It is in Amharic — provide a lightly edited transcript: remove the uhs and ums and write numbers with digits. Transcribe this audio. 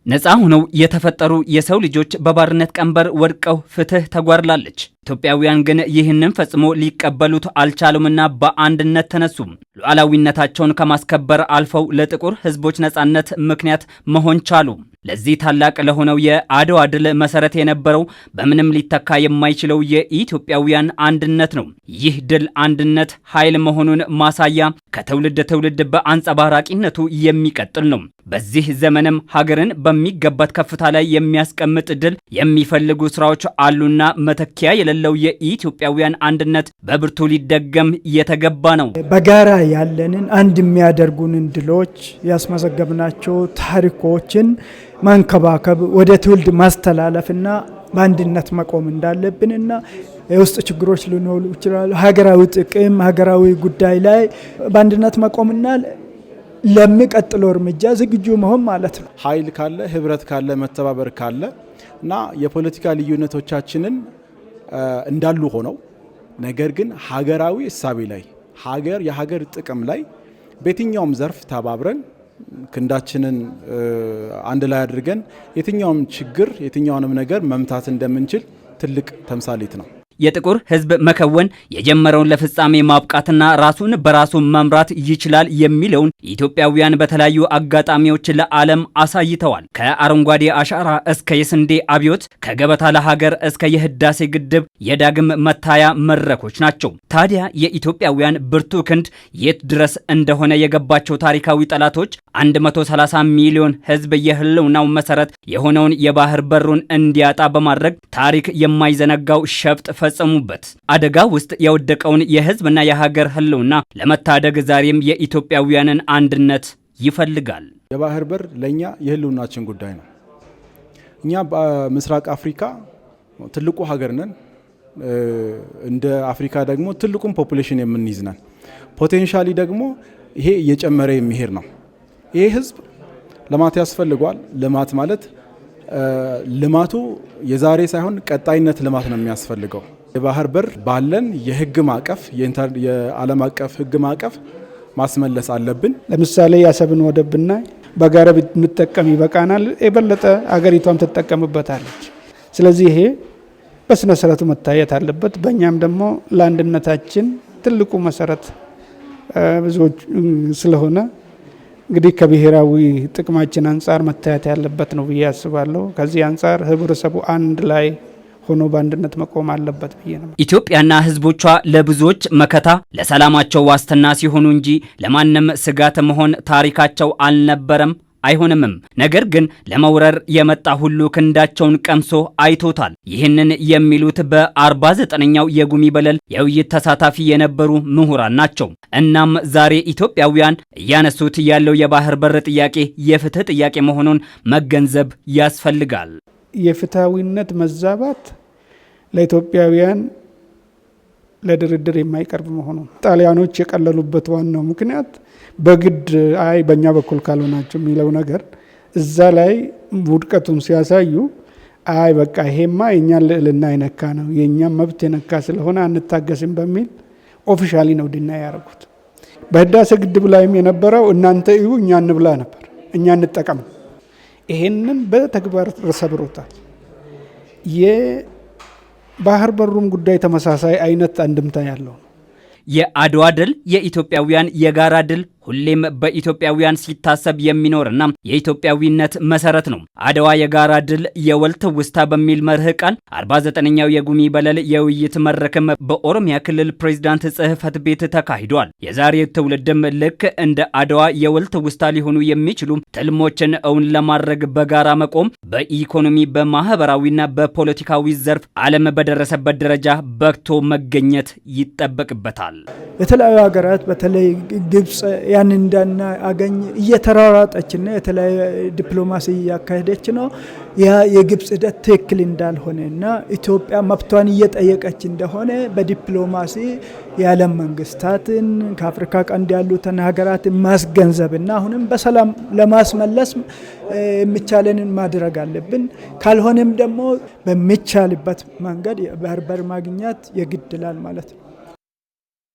ነፃ ሆነው የተፈጠሩ የሰው ልጆች በባርነት ቀንበር ወድቀው ፍትህ ተጓድላለች። ኢትዮጵያውያን ግን ይህንን ፈጽሞ ሊቀበሉት አልቻሉምና በአንድነት ተነሱ። ሉዓላዊነታቸውን ከማስከበር አልፈው ለጥቁር ሕዝቦች ነፃነት ምክንያት መሆን ቻሉ። ለዚህ ታላቅ ለሆነው የአድዋ ድል መሰረት የነበረው በምንም ሊተካ የማይችለው የኢትዮጵያውያን አንድነት ነው። ይህ ድል አንድነት ኃይል መሆኑን ማሳያ ከትውልድ ትውልድ በአንጸባራቂነቱ የሚቀጥል ነው። በዚህ ዘመንም ሀገርን በሚገባት ከፍታ ላይ የሚያስቀምጥ ድል የሚፈልጉ ስራዎች አሉና መተኪያ የሌለው የኢትዮጵያውያን አንድነት በብርቱ ሊደገም የተገባ ነው። በጋራ ያለንን አንድ የሚያደርጉንን ድሎች ያስመዘገብናቸው ታሪኮችን ማንከባከብ ወደ ትውልድ ማስተላለፍና በአንድነት መቆም እንዳለብንና የውስጥ ችግሮች ሊኖሩ ይችላሉ። ሀገራዊ ጥቅም ሀገራዊ ጉዳይ ላይ በአንድነት መቆምና ለሚቀጥለው እርምጃ ዝግጁ መሆን ማለት ነው። ኃይል ካለ ህብረት ካለ መተባበር ካለ እና የፖለቲካ ልዩነቶቻችንን እንዳሉ ሆነው ነገር ግን ሀገራዊ እሳቤ ላይ የሀገር ጥቅም ላይ በየትኛውም ዘርፍ ተባብረን ክንዳችንን አንድ ላይ አድርገን የትኛውም ችግር የትኛውንም ነገር መምታት እንደምንችል ትልቅ ተምሳሌት ነው። የጥቁር ሕዝብ መከወን የጀመረውን ለፍጻሜ ማብቃትና ራሱን በራሱ መምራት ይችላል የሚለውን ኢትዮጵያውያን በተለያዩ አጋጣሚዎች ለዓለም አሳይተዋል። ከአረንጓዴ አሻራ እስከ የስንዴ አብዮት፣ ከገበታ ለሀገር እስከ የህዳሴ ግድብ የዳግም መታያ መድረኮች ናቸው። ታዲያ የኢትዮጵያውያን ብርቱ ክንድ የት ድረስ እንደሆነ የገባቸው ታሪካዊ ጠላቶች 130 ሚሊዮን ሕዝብ የህልውናው መሰረት የሆነውን የባህር በሩን እንዲያጣ በማድረግ ታሪክ የማይዘነጋው ሸፍጥ ፈጸሙበት። አደጋ ውስጥ የወደቀውን የህዝብና የሀገር ህልውና ለመታደግ ዛሬም የኢትዮጵያውያንን አንድነት ይፈልጋል። የባህር በር ለኛ የህልውናችን ጉዳይ ነው። እኛ በምስራቅ አፍሪካ ትልቁ ሀገር ነን። እንደ አፍሪካ ደግሞ ትልቁን ፖፑሌሽን የምንይዝ ነን። ፖቴንሻሊ ደግሞ ይሄ እየጨመረ የሚሄድ ነው። ይሄ ህዝብ ልማት ያስፈልገዋል። ልማት ማለት ልማቱ የዛሬ ሳይሆን ቀጣይነት ልማት ነው የሚያስፈልገው። የባህር በር ባለን የህግ ማዕቀፍ የዓለም አቀፍ ህግ ማዕቀፍ ማስመለስ አለብን። ለምሳሌ የአሰብን ወደብ ብናይ በጋራ ብንጠቀም ይበቃናል፣ የበለጠ አገሪቷም ትጠቀምበታለች። ስለዚህ ይሄ በስነ ስርዓቱ መታየት አለበት። በእኛም ደግሞ ለአንድነታችን ትልቁ መሰረት ብዙዎች ስለሆነ እንግዲህ ከብሔራዊ ጥቅማችን አንጻር መታየት ያለበት ነው ብዬ አስባለሁ። ከዚህ አንጻር ህብረተሰቡ አንድ ላይ ሆኖ በአንድነት መቆም አለበት ብዬ ነው። ኢትዮጵያና ህዝቦቿ ለብዙዎች መከታ ለሰላማቸው ዋስትና ሲሆኑ እንጂ ለማንም ስጋት መሆን ታሪካቸው አልነበረም አይሆንምም። ነገር ግን ለመውረር የመጣ ሁሉ ክንዳቸውን ቀምሶ አይቶታል። ይህንን የሚሉት በ49ኛው የጉሚ በለል የውይይት ተሳታፊ የነበሩ ምሁራን ናቸው። እናም ዛሬ ኢትዮጵያውያን እያነሱት ያለው የባህር በር ጥያቄ የፍትህ ጥያቄ መሆኑን መገንዘብ ያስፈልጋል። የፍትሃዊነት መዛባት ለኢትዮጵያውያን ለድርድር የማይቀርብ መሆኑ ጣሊያኖች የቀለሉበት ዋናው ምክንያት በግድ በእኛ በኩል ካልሆናቸው የሚለው ነገር እዛ ላይ ውድቀቱን ሲያሳዩ በቃ ይሄማ የእኛን ልዕልና የነካ ነው የእኛን መብት የነካ ስለሆነ አንታገስም በሚል ኦፊሻሊ ነው ድና ያደረጉት። በህዳሴ ግድብ ላይም የነበረው እናንተ እዩ እኛ እንብላ ነበር፣ እኛ እንጠቀም። ይሄንን በተግባር ሰብሮታል። የባህር በሩም ጉዳይ ተመሳሳይ አይነት አንድምታ ያለው ነው። የአድዋ ድል የኢትዮጵያውያን የጋራ ድል ሁሌም በኢትዮጵያውያን ሲታሰብ የሚኖርና የኢትዮጵያዊነት መሰረት ነው። አድዋ የጋራ ድል የወል ትውስታ በሚል መርህ ቃል 49ኛው የጉሚ በለል የውይይት መድረክም በኦሮሚያ ክልል ፕሬዝዳንት ጽህፈት ቤት ተካሂዷል። የዛሬ ትውልድም ልክ እንደ አድዋ የወል ትውስታ ሊሆኑ የሚችሉ ትልሞችን እውን ለማድረግ በጋራ መቆም በኢኮኖሚ በማህበራዊና በፖለቲካዊ ዘርፍ ዓለም በደረሰበት ደረጃ በክቶ መገኘት ይጠበቅበታል። የተለያዩ ሀገራት በተለይ ግብጽ ያን እንዳናገኝ እየተራራጠችና የተለያየ ዲፕሎማሲ እያካሄደች ነው። ያ የግብጽ ሂደት ትክክል እንዳልሆነና ኢትዮጵያ መብቷን እየጠየቀች እንደሆነ በዲፕሎማሲ የዓለም መንግስታትን ከአፍሪካ ቀንድ ያሉትን ሀገራትን ማስገንዘብና አሁንም በሰላም ለማስመለስ የሚቻለንን ማድረግ አለብን። ካልሆነም ደግሞ በሚቻልበት መንገድ የባህር በር ማግኘት የግድ ይላል ማለት ነው።